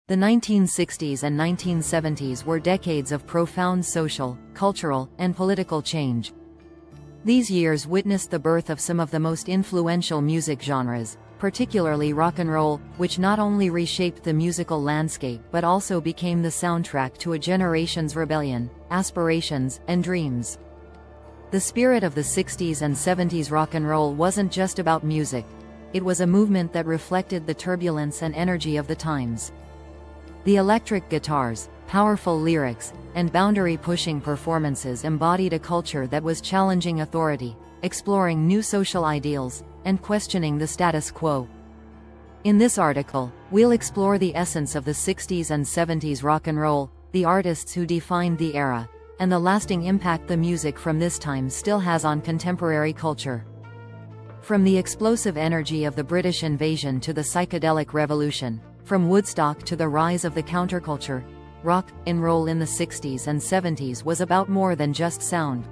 The 1960s and 1970s were decades of profound social, cultural, and political change. These years witnessed the birth of some of the most influential music genres, particularly rock and roll, which not only reshaped the musical landscape but also became the soundtrack to a generation's rebellion, aspirations, and dreams. The spirit of the 60s and 70s rock and roll wasn't just about music. It was a movement that reflected the turbulence and energy of the times. The electric guitars, powerful lyrics, and boundary-pushing performances embodied a culture that was challenging authority, exploring new social ideals, and questioning the status quo. In this article, we'll explore the essence of the 60s and 70s rock and roll, the artists who defined the era, and the lasting impact the music from this time still has on contemporary culture. From the explosive energy of the British invasion to the psychedelic revolution, from Woodstock to the rise of the counterculture, rock and roll in the 60s and 70s was about more than just sound.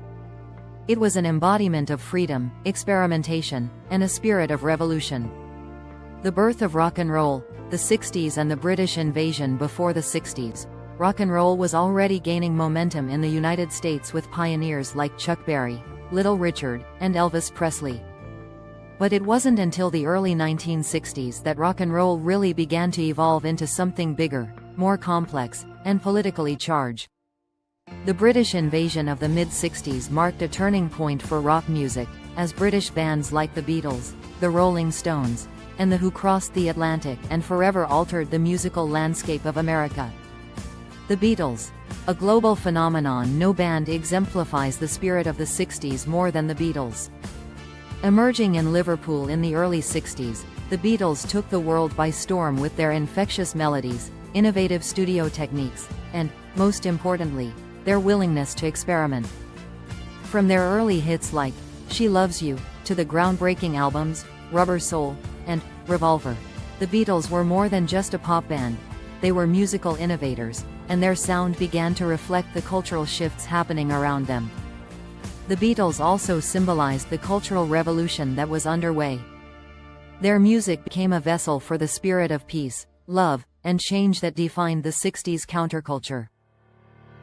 It was an embodiment of freedom, experimentation, and a spirit of revolution. The birth of rock and roll, the 60s and the British invasion. Before the 60s, rock and roll was already gaining momentum in the United States with pioneers like Chuck Berry, Little Richard, and Elvis Presley. But it wasn't until the early 1960s that rock and roll really began to evolve into something bigger, more complex, and politically charged. The British invasion of the mid-60s marked a turning point for rock music, as British bands like the Beatles, the Rolling Stones, and The Who crossed the Atlantic and forever altered the musical landscape of America. The Beatles, a global phenomenon. No band exemplifies the spirit of the 60s more than the Beatles. Emerging in Liverpool in the early 60s, the Beatles took the world by storm with their infectious melodies, innovative studio techniques, and, most importantly, their willingness to experiment. From their early hits like She Loves You, to the groundbreaking albums Rubber Soul and Revolver, the Beatles were more than just a pop band. They were musical innovators, and their sound began to reflect the cultural shifts happening around them. The Beatles also symbolized the cultural revolution that was underway. Their music became a vessel for the spirit of peace, love, and change that defined the 60s counterculture.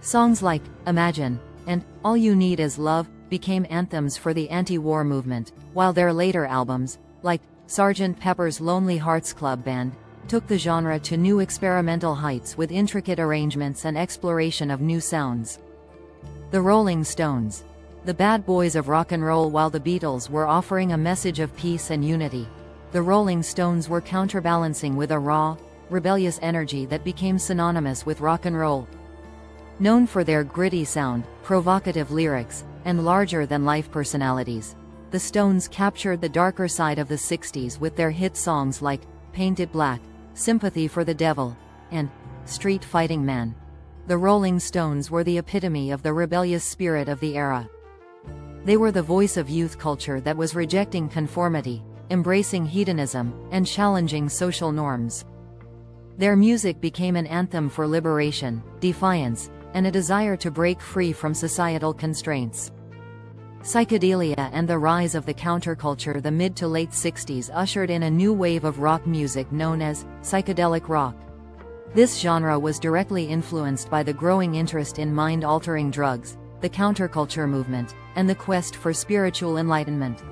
Songs like Imagine and All You Need Is Love became anthems for the anti-war movement, while their later albums, like Sgt. Pepper's Lonely Hearts Club Band, took the genre to new experimental heights with intricate arrangements and exploration of new sounds. The Rolling Stones, the bad boys of rock and roll. While the Beatles were offering a message of peace and unity, the Rolling Stones were counterbalancing with a raw, rebellious energy that became synonymous with rock and roll. Known for their gritty sound, provocative lyrics, and larger-than-life personalities, the Stones captured the darker side of the 60s with their hit songs like Paint It Black, Sympathy for the Devil, and Street Fighting Man. The Rolling Stones were the epitome of the rebellious spirit of the era. They were the voice of youth culture that was rejecting conformity, embracing hedonism, and challenging social norms. Their music became an anthem for liberation, defiance, and a desire to break free from societal constraints. Psychedelia and the rise of the counterculture. The mid to late 60s ushered in a new wave of rock music known as psychedelic rock. This genre was directly influenced by the growing interest in mind-altering drugs, the counterculture movement, and the quest for spiritual enlightenment.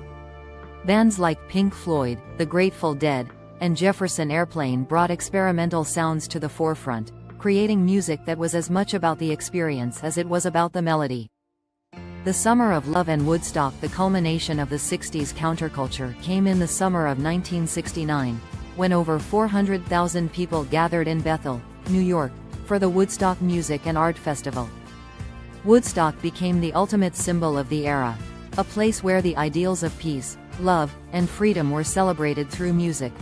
Bands like Pink Floyd, The Grateful Dead, and Jefferson Airplane brought experimental sounds to the forefront, creating music that was as much about the experience as it was about the melody. The Summer of Love and Woodstock. The culmination of the 60s counterculture came in the summer of 1969, when over 400,000 people gathered in Bethel, New York, for the Woodstock Music and Art Festival. Woodstock became the ultimate symbol of the era, a place where the ideals of peace, love, and freedom were celebrated through music.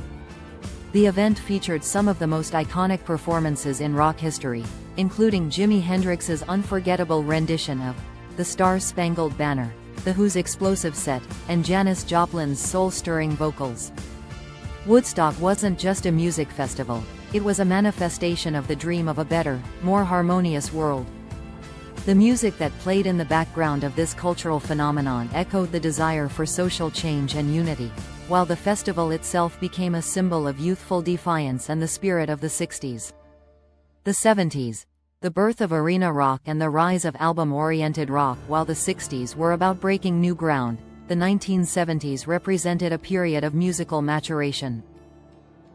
The event featured some of the most iconic performances in rock history, including Jimi Hendrix's unforgettable rendition of The Star-Spangled Banner, The Who's explosive set, and Janis Joplin's soul-stirring vocals. Woodstock wasn't just a music festival, it was a manifestation of the dream of a better, more harmonious world. The music that played in the background of this cultural phenomenon echoed the desire for social change and unity, while the festival itself became a symbol of youthful defiance and the spirit of the 60s. The 70s. The birth of arena rock and the rise of album-oriented rock. While the 60s were about breaking new ground, the 1970s represented a period of musical maturation.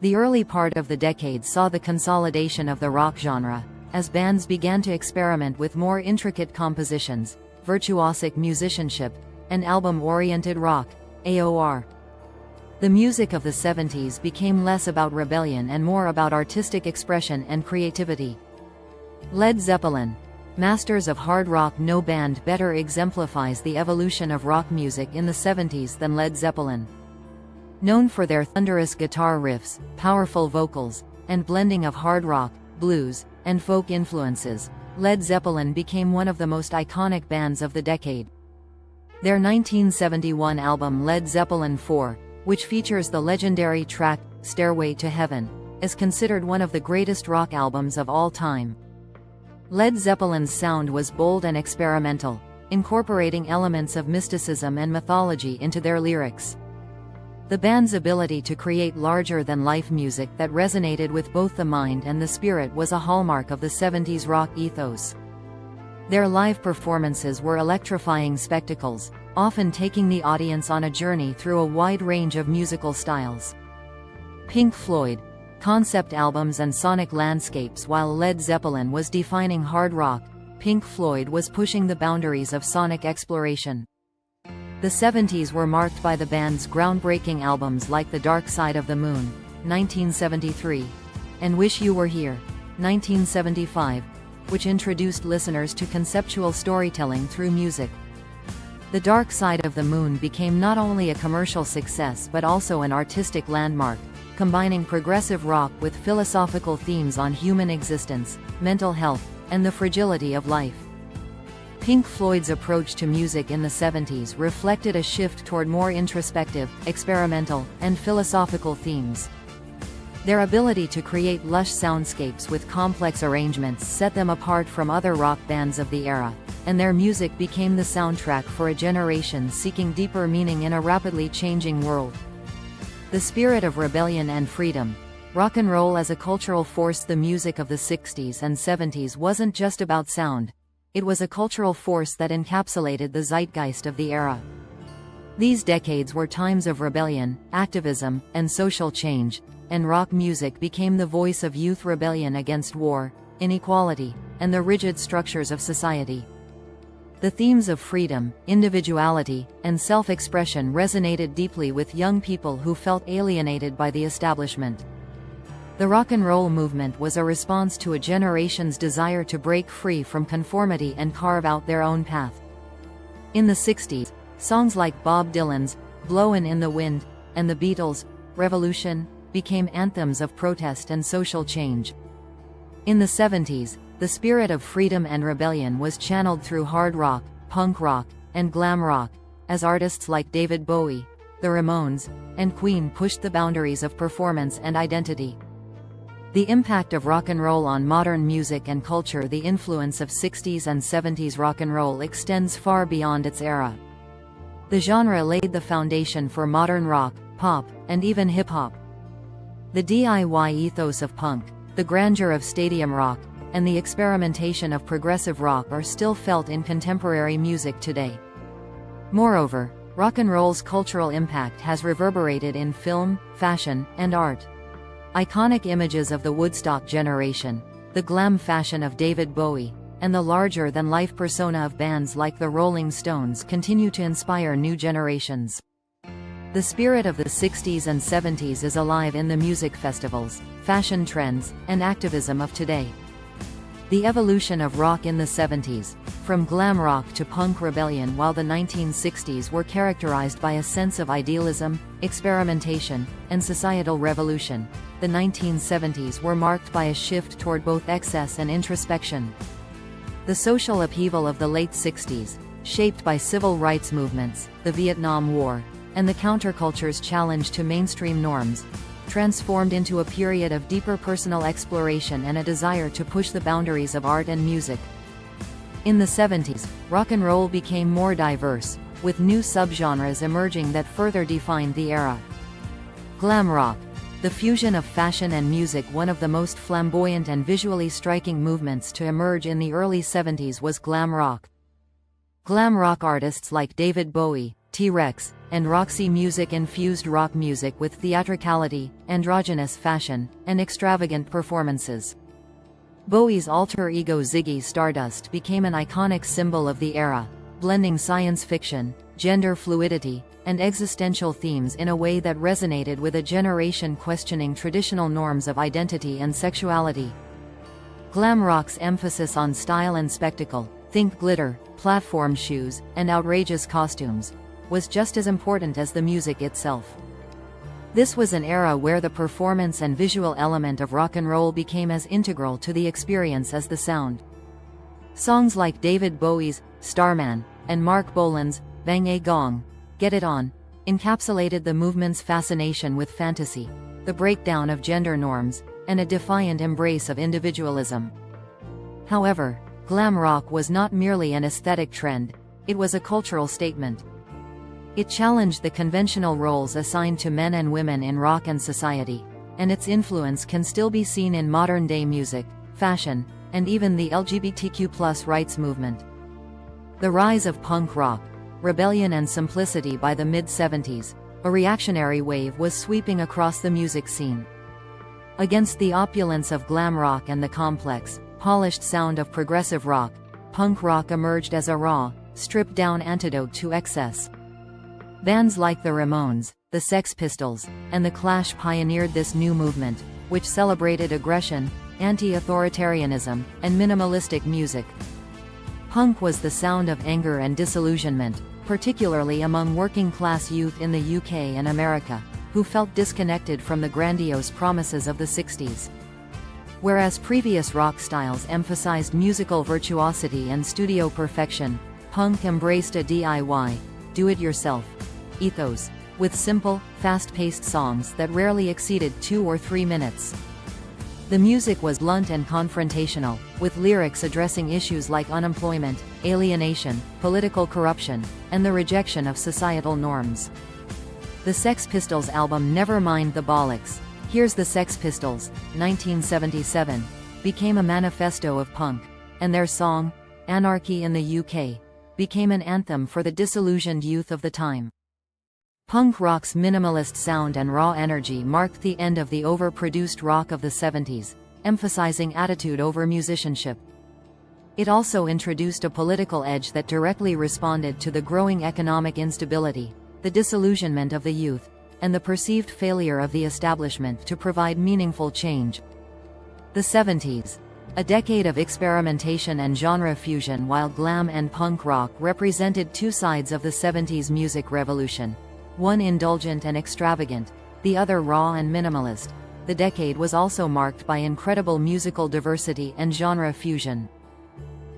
The early part of the decade saw the consolidation of the rock genre, as bands began to experiment with more intricate compositions, virtuosic musicianship, and album-oriented rock, AOR. The music of the 70s became less about rebellion and more about artistic expression and creativity. Led Zeppelin. Masters of hard rock. No band better exemplifies the evolution of rock music in the 70s than Led Zeppelin. Known for their thunderous guitar riffs, powerful vocals, and blending of hard rock, blues, and folk influences, Led Zeppelin became one of the most iconic bands of the decade. Their 1971 album Led Zeppelin IV, which features the legendary track, Stairway to Heaven, is considered one of the greatest rock albums of all time. Led Zeppelin's sound was bold and experimental, incorporating elements of mysticism and mythology into their lyrics. The band's ability to create larger-than-life music that resonated with both the mind and the spirit was a hallmark of the 70s rock ethos. Their live performances were electrifying spectacles, often taking the audience on a journey through a wide range of musical styles. Pink Floyd. Concept albums and sonic landscapes. While Led Zeppelin was defining hard rock, Pink Floyd was pushing the boundaries of sonic exploration. The 70s were marked by the band's groundbreaking albums like The Dark Side of the Moon, 1973, and Wish You Were Here, 1975, which introduced listeners to conceptual storytelling through music. The Dark Side of the Moon became not only a commercial success but also an artistic landmark, combining progressive rock with philosophical themes on human existence, mental health, and the fragility of life. Pink Floyd's approach to music in the 70s reflected a shift toward more introspective, experimental, and philosophical themes. Their ability to create lush soundscapes with complex arrangements set them apart from other rock bands of the era, and their music became the soundtrack for a generation seeking deeper meaning in a rapidly changing world. The spirit of rebellion and freedom. Rock and roll as a cultural force. The music of the 60s and 70s wasn't just about sound. It was a cultural force that encapsulated the zeitgeist of the era. These decades were times of rebellion, activism, and social change, and rock music became the voice of youth rebellion against war, inequality, and the rigid structures of society. The themes of freedom, individuality, and self-expression resonated deeply with young people who felt alienated by the establishment. The rock and roll movement was a response to a generation's desire to break free from conformity and carve out their own path. In the 60s, songs like Bob Dylan's "Blowin' in the Wind" and the Beatles' "Revolution" became anthems of protest and social change. In the 70s, the spirit of freedom and rebellion was channeled through hard rock, punk rock, and glam rock, as artists like David Bowie, the Ramones, and Queen pushed the boundaries of performance and identity. The impact of rock and roll on modern music and culture. The influence of 60s and 70s rock and roll extends far beyond its era. The genre laid the foundation for modern rock, pop, and even hip-hop. The DIY ethos of punk, the grandeur of stadium rock, and the experimentation of progressive rock are still felt in contemporary music today. Moreover, rock and roll's cultural impact has reverberated in film, fashion, and art. Iconic images of the Woodstock generation, the glam fashion of David Bowie, and the larger-than-life persona of bands like the Rolling Stones continue to inspire new generations. The spirit of the 60s and 70s is alive in the music festivals, fashion trends, and activism of today. The evolution of rock in the 70s, from glam rock to punk rebellion. While the 1960s were characterized by a sense of idealism, experimentation, and societal revolution, the 1970s were marked by a shift toward both excess and introspection. The social upheaval of the late 60s, shaped by civil rights movements, the Vietnam War, and the counterculture's challenge to mainstream norms, transformed into a period of deeper personal exploration and a desire to push the boundaries of art and music. In the 70s, rock and roll became more diverse, with new subgenres emerging that further defined the era. Glam rock. The fusion of fashion and music. One of the most flamboyant and visually striking movements to emerge in the early 70s was glam rock. Glam rock artists like David Bowie, T-Rex, and Roxy Music infused rock music with theatricality, androgynous fashion, and extravagant performances. Bowie's alter ego Ziggy Stardust became an iconic symbol of the era, blending science fiction, gender fluidity, and existential themes in a way that resonated with a generation questioning traditional norms of identity and sexuality. Glam rock's emphasis on style and spectacle, think glitter, platform shoes, and outrageous costumes, was just as important as the music itself. This was an era where the performance and visual element of rock and roll became as integral to the experience as the sound. Songs like David Bowie's Starman and Mark Bolan's Bang a Gong, Get It On, encapsulated the movement's fascination with fantasy, the breakdown of gender norms, and a defiant embrace of individualism. However, glam rock was not merely an aesthetic trend, it was a cultural statement. It challenged the conventional roles assigned to men and women in rock and society, and its influence can still be seen in modern-day music, fashion, and even the LGBTQ+ rights movement. The rise of punk rock, rebellion and simplicity. By the mid-70s, a reactionary wave was sweeping across the music scene. Against the opulence of glam rock and the complex, polished sound of progressive rock, punk rock emerged as a raw, stripped-down antidote to excess. Bands like the Ramones, the Sex Pistols, and the Clash pioneered this new movement, which celebrated aggression, anti-authoritarianism, and minimalistic music. Punk was the sound of anger and disillusionment, particularly among working-class youth in the UK and America, who felt disconnected from the grandiose promises of the 60s. Whereas previous rock styles emphasized musical virtuosity and studio perfection, punk embraced a DIY, do-it-yourself, ethos, with simple, fast-paced songs that rarely exceeded 2 or 3 minutes. The music was blunt and confrontational, with lyrics addressing issues like unemployment, alienation, political corruption, and the rejection of societal norms. The Sex Pistols' album Never Mind the Bollocks, Here's the Sex Pistols, 1977, became a manifesto of punk, and their song, Anarchy in the UK, became an anthem for the disillusioned youth of the time. Punk rock's minimalist sound and raw energy marked the end of the overproduced rock of the 70s, emphasizing attitude over musicianship. It also introduced a political edge that directly responded to the growing economic instability, the disillusionment of the youth, and the perceived failure of the establishment to provide meaningful change. The 70s, a decade of experimentation and genre fusion. While glam and punk rock represented two sides of the 70s music revolution, one indulgent and extravagant, the other raw and minimalist, the decade was also marked by incredible musical diversity and genre fusion.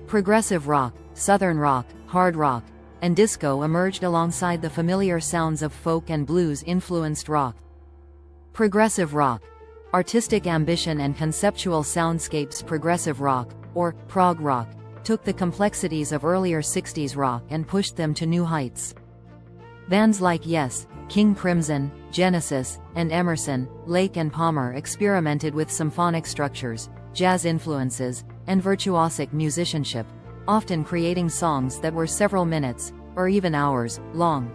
Progressive rock, southern rock, hard rock, and disco emerged alongside the familiar sounds of folk and blues-influenced rock. Progressive rock, artistic ambition and conceptual soundscapes. Progressive rock, or prog rock, took the complexities of earlier 60s rock and pushed them to new heights. Bands like Yes, King Crimson, Genesis, and Emerson, Lake and Palmer experimented with symphonic structures, jazz influences, and virtuosic musicianship, often creating songs that were several minutes, or even hours, long.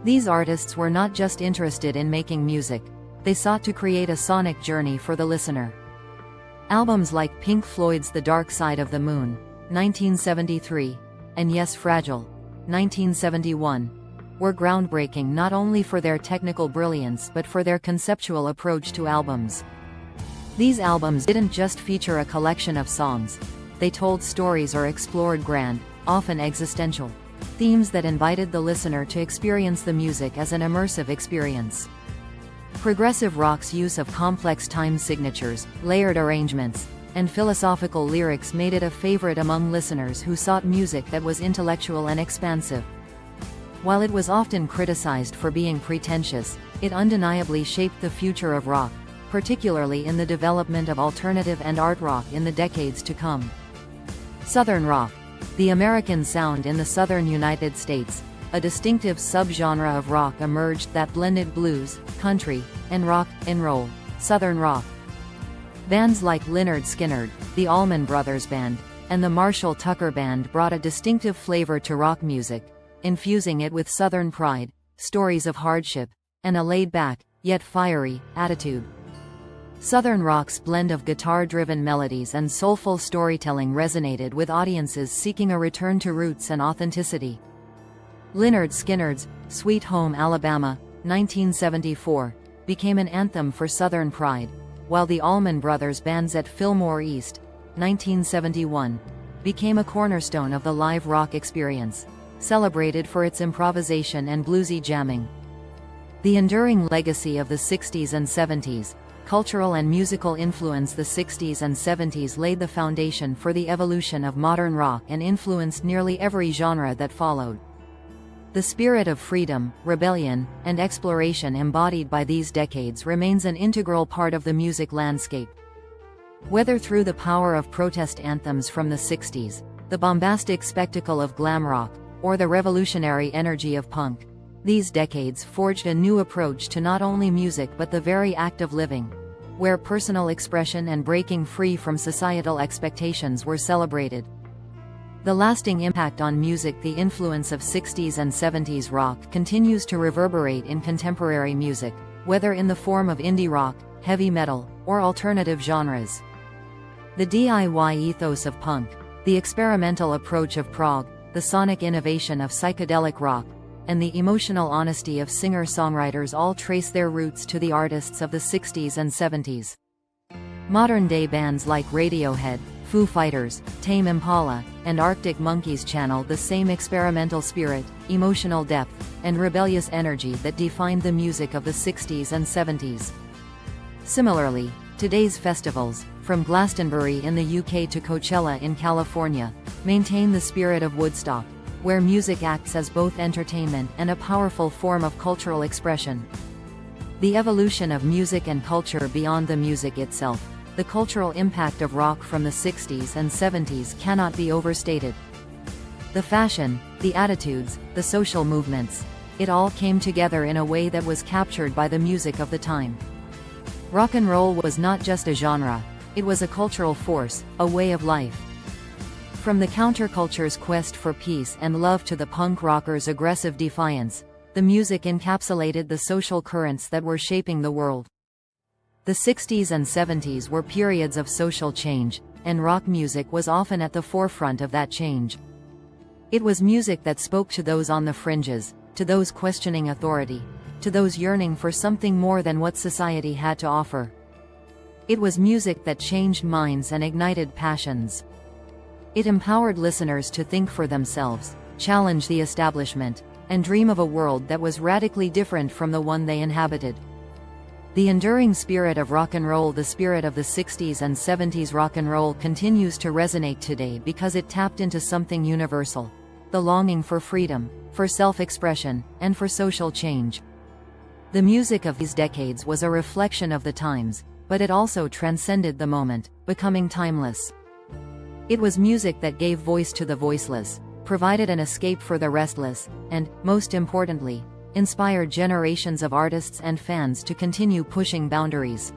These artists were not just interested in making music, they sought to create a sonic journey for the listener. Albums like Pink Floyd's The Dark Side of the Moon, 1973, and Yes, Fragile, 1971, were groundbreaking not only for their technical brilliance but for their conceptual approach to albums. These albums didn't just feature a collection of songs, they told stories or explored grand, often existential, themes that invited the listener to experience the music as an immersive experience. Progressive rock's use of complex time signatures, layered arrangements, and philosophical lyrics made it a favorite among listeners who sought music that was intellectual and expansive. While it was often criticized for being pretentious, it undeniably shaped the future of rock, particularly in the development of alternative and art rock in the decades to come. Southern rock, the American sound in the southern United States, a distinctive subgenre of rock emerged that blended blues, country, and rock and roll, Southern rock. Bands like Lynyrd Skynyrd, the Allman Brothers Band, and the Marshall Tucker Band brought a distinctive flavor to rock music, infusing it with Southern pride, stories of hardship, and a laid-back, yet fiery, attitude. Southern rock's blend of guitar-driven melodies and soulful storytelling resonated with audiences seeking a return to roots and authenticity. Lynyrd Skynyrd's Sweet Home Alabama, 1974, became an anthem for Southern pride, while the Allman Brothers Band's At Fillmore East, 1971, became a cornerstone of the live rock experience, celebrated for its improvisation and bluesy jamming. The enduring legacy of the 60s and 70s, cultural and musical influence. The 60s and 70s laid the foundation for the evolution of modern rock and influenced nearly every genre that followed. The spirit of freedom, rebellion, and exploration embodied by these decades remains an integral part of the music landscape. Whether through the power of protest anthems from the 60s, the bombastic spectacle of glam rock, or the revolutionary energy of punk, these decades forged a new approach to not only music but the very act of living, where personal expression and breaking free from societal expectations were celebrated. The lasting impact on music. The influence of 60s and 70s rock continues to reverberate in contemporary music, whether in the form of indie rock, heavy metal, or alternative genres. The DIY ethos of punk, the experimental approach of prog, the sonic innovation of psychedelic rock, and the emotional honesty of singer-songwriters all trace their roots to the artists of the 60s and 70s. Modern-day bands like Radiohead, Foo Fighters, Tame Impala, and Arctic Monkeys channel the same experimental spirit, emotional depth, and rebellious energy that defined the music of the 60s and 70s. Similarly, today's festivals, from Glastonbury in the UK to Coachella in California, maintain the spirit of Woodstock, where music acts as both entertainment and a powerful form of cultural expression. The evolution of music and culture. Beyond the music itself, the cultural impact of rock from the 60s and 70s cannot be overstated. The fashion, the attitudes, the social movements, it all came together in a way that was captured by the music of the time. Rock and roll was not just a genre, it was a cultural force, a way of life. From the counterculture's quest for peace and love to the punk rocker's aggressive defiance, the music encapsulated the social currents that were shaping the world. The 60s and 70s were periods of social change, and rock music was often at the forefront of that change. It was music that spoke to those on the fringes, to those questioning authority, to those yearning for something more than what society had to offer. It was music that changed minds and ignited passions. It empowered listeners to think for themselves, challenge the establishment, and dream of a world that was radically different from the one they inhabited. The enduring spirit of rock and roll. The spirit of the 60s and 70s rock and roll continues to resonate today because it tapped into something universal: the longing for freedom, for self-expression, and for social change. The music of these decades was a reflection of the times, but it also transcended the moment, becoming timeless. It was music that gave voice to the voiceless, provided an escape for the restless, and, most importantly, inspired generations of artists and fans to continue pushing boundaries.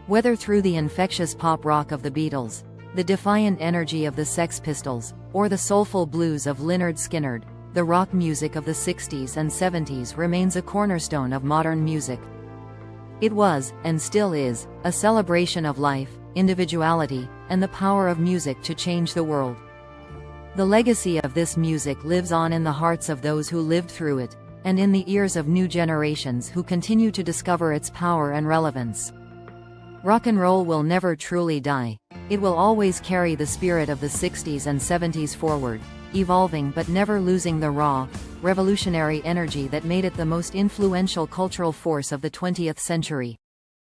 Whether through the infectious pop rock of the Beatles, the defiant energy of the Sex Pistols, or the soulful blues of Lynyrd Skynyrd, the rock music of the 60s and 70s remains a cornerstone of modern music. It was, and still is, a celebration of life, individuality, and the power of music to change the world. The legacy of this music lives on in the hearts of those who lived through it, and in the ears of new generations who continue to discover its power and relevance. Rock and roll will never truly die. It will always carry the spirit of the 60s and 70s forward, evolving but never losing the raw, revolutionary energy that made it the most influential cultural force of the 20th century.